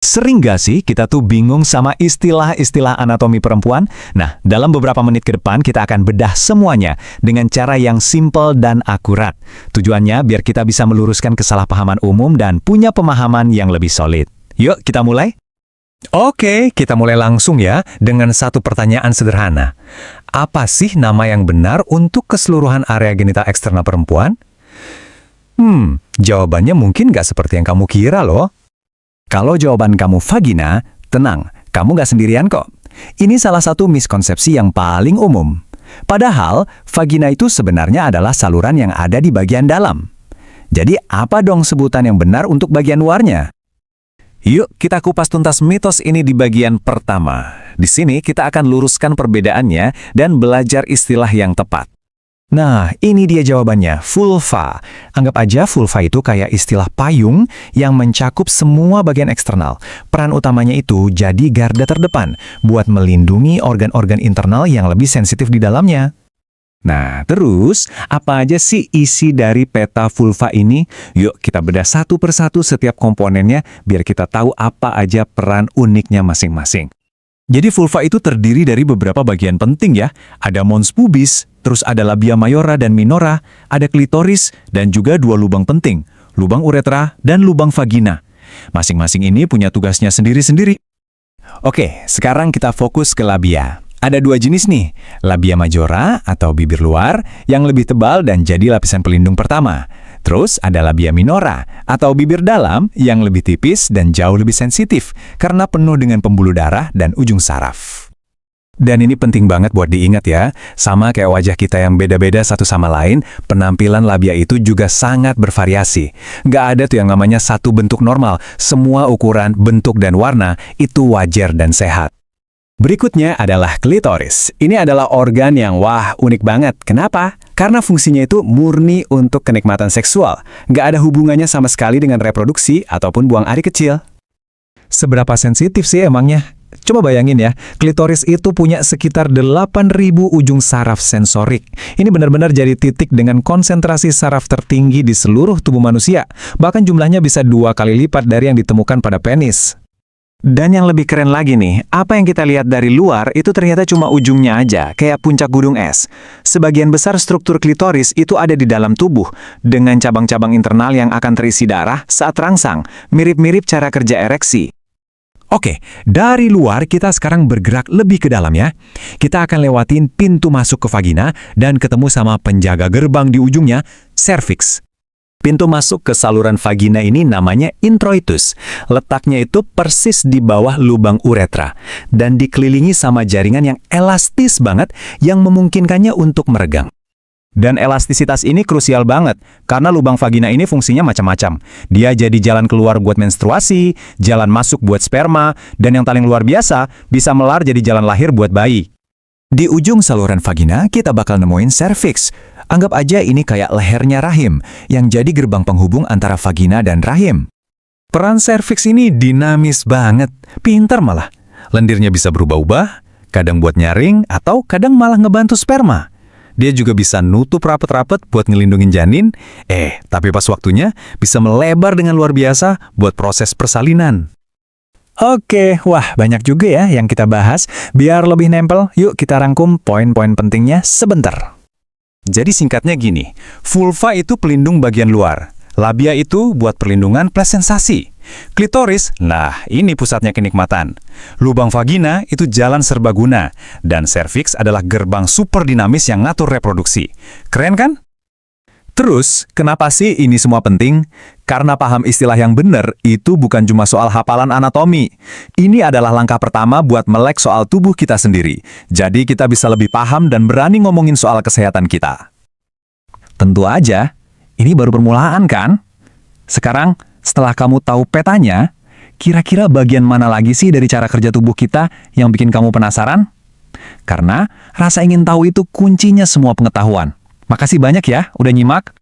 Sering gak sih kita tuh bingung sama istilah-istilah anatomi perempuan? Nah, dalam beberapa menit ke depan kita akan bedah semuanya dengan cara yang simple dan akurat. Tujuannya biar kita bisa meluruskan kesalahpahaman umum dan punya pemahaman yang lebih solid. Yuk, kita mulai? Oke, kita mulai langsung ya dengan satu pertanyaan sederhana. Apa sih nama yang benar untuk keseluruhan area genital eksternal perempuan? Jawabannya mungkin nggak seperti yang kamu kira loh. Kalau jawaban kamu vagina, tenang, kamu nggak sendirian kok. Ini salah satu miskonsepsi yang paling umum. Padahal, vagina itu sebenarnya adalah saluran yang ada di bagian dalam. Jadi, apa dong sebutan yang benar untuk bagian luarnya? Yuk, kita kupas tuntas mitos ini di bagian pertama. Di sini kita akan luruskan perbedaannya dan belajar istilah yang tepat. Nah, ini dia jawabannya, vulva. Anggap aja vulva itu kayak istilah payung yang mencakup semua bagian eksternal. Peran utamanya itu jadi garda terdepan buat melindungi organ-organ internal yang lebih sensitif di dalamnya. Nah, terus apa aja sih isi dari peta vulva ini? Yuk kita bedah satu persatu setiap komponennya biar kita tahu apa aja peran uniknya masing-masing. Jadi vulva itu terdiri dari beberapa bagian penting ya. Ada mons pubis, terus ada labia mayora dan minora, ada klitoris, dan juga dua lubang penting, lubang uretra dan lubang vagina. Masing-masing ini punya tugasnya sendiri-sendiri. Oke, sekarang kita fokus ke labia. Ada dua jenis nih, labia majora atau bibir luar yang lebih tebal dan jadi lapisan pelindung pertama. Terus ada labia minora atau bibir dalam yang lebih tipis dan jauh lebih sensitif karena penuh dengan pembuluh darah dan ujung saraf. Dan ini penting banget buat diingat ya, sama kayak wajah kita yang beda-beda satu sama lain, penampilan labia itu juga sangat bervariasi. Nggak ada tuh yang namanya satu bentuk normal, semua ukuran, bentuk, dan warna itu wajar dan sehat. Berikutnya adalah klitoris. Ini adalah organ yang unik banget. Kenapa? Karena fungsinya itu murni untuk kenikmatan seksual. Nggak ada hubungannya sama sekali dengan reproduksi ataupun buang air kecil. Seberapa sensitif sih emangnya? Coba bayangin ya, klitoris itu punya sekitar 8.000 ujung saraf sensorik. Ini benar-benar jadi titik dengan konsentrasi saraf tertinggi di seluruh tubuh manusia. Bahkan jumlahnya bisa 2 kali lipat dari yang ditemukan pada penis. Dan yang lebih keren lagi nih, apa yang kita lihat dari luar itu ternyata cuma ujungnya aja, kayak puncak gunung es. Sebagian besar struktur klitoris itu ada di dalam tubuh, dengan cabang-cabang internal yang akan terisi darah saat rangsang, mirip-mirip cara kerja ereksi. Oke, dari luar kita sekarang bergerak lebih ke dalam ya. Kita akan lewatin pintu masuk ke vagina dan ketemu sama penjaga gerbang di ujungnya, cervix. Pintu masuk ke saluran vagina ini namanya introitus. Letaknya itu persis di bawah lubang uretra dan dikelilingi sama jaringan yang elastis banget yang memungkinkannya untuk meregang. Dan elastisitas ini krusial banget karena lubang vagina ini fungsinya macam-macam. Dia jadi jalan keluar buat menstruasi, jalan masuk buat sperma, dan yang paling luar biasa bisa melar jadi jalan lahir buat bayi. Di ujung saluran vagina kita bakal nemuin cervix. Anggap aja ini kayak lehernya rahim, yang jadi gerbang penghubung antara vagina dan rahim. Peran cervix ini dinamis banget, pintar malah. Lendirnya bisa berubah-ubah, kadang buat nyaring, atau kadang malah ngebantu sperma. Dia juga bisa nutup rapet-rapet buat ngelindungin janin, tapi pas waktunya bisa melebar dengan luar biasa buat proses persalinan. Oke, banyak juga ya yang kita bahas. Biar lebih nempel, yuk kita rangkum poin-poin pentingnya sebentar. Jadi singkatnya gini, vulva itu pelindung bagian luar. Labia itu buat perlindungan plus sensasi. Klitoris, ini pusatnya kenikmatan. Lubang vagina itu jalan serbaguna. Dan cervix adalah gerbang super dinamis yang ngatur reproduksi. Keren kan? Terus, kenapa sih ini semua penting? Karena paham istilah yang benar itu bukan cuma soal hafalan anatomi. Ini adalah langkah pertama buat melek soal tubuh kita sendiri. Jadi kita bisa lebih paham dan berani ngomongin soal kesehatan kita. Tentu aja, ini baru permulaan kan? Sekarang, setelah kamu tahu petanya, kira-kira bagian mana lagi sih dari cara kerja tubuh kita yang bikin kamu penasaran? Karena rasa ingin tahu itu kuncinya semua pengetahuan. Makasih banyak ya udah nyimak.